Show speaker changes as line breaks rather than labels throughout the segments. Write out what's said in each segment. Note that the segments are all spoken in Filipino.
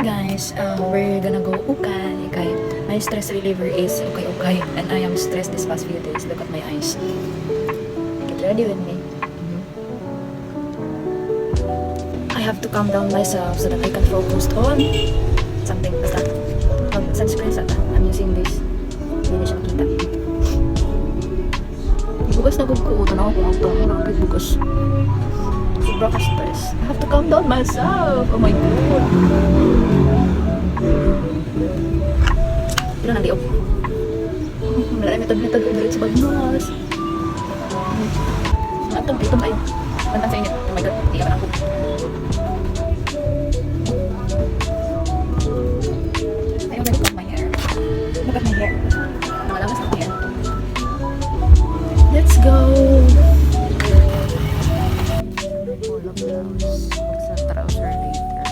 guys, we're gonna go ukay. Kay my stress reliever is ukay and I am stressed this past few days. Look at my eyes. Get ready with me. I have to calm down myself so that I can focus on something. Basta sunscreen sa I'm using this. Hindi na siya makita. Bukas na gud ko tanaw ko ang tong rapid bukas. Sobra ka stress. I have to calm down myself. Oh my god. Pero nandiyo. Wala na metod ulit sa bagmas. Atong itong ay bantang sa inyo. Oh my god, hindi ka ako. Ayaw na look at my hair. Look at my hair. Nangalamas ako yan. Let's go! Polo blouse. Sa trouser later.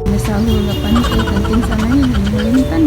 Nasa hulapan ko kanting sa ngayon. Nalimutan.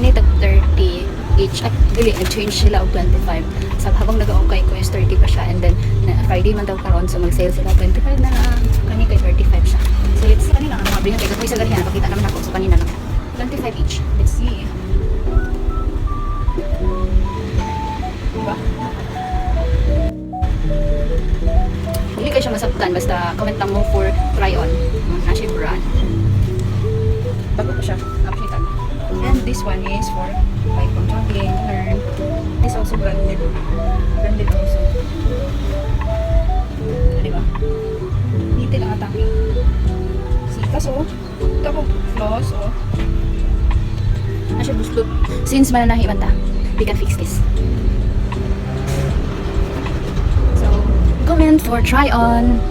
Ani tag 30 each. Ay, dili, nag-change sila og 25. Sa habang nag-okay ko is 30 pa siya. And then, na Friday man daw karon so mag-sale sila 25 na lang. Kani kay 35 siya. So, let's see kanina. Ang mga binigay ko sa ganihan. Pakita naman ako. So, kanina lang. 25 each. Let's see. Diba? Hindi kayo siya masabtan. Basta comment lang mo for try on. Nashi brand. Bago ko siya. Appreciate. And this one is for like jogging, learn. This also branded. Branded also. Diba? Dito lang atake. See, kaso, ito po floss, oh. Asya buslot. Since mananahi man ta, we can fix this. So, comment for try on.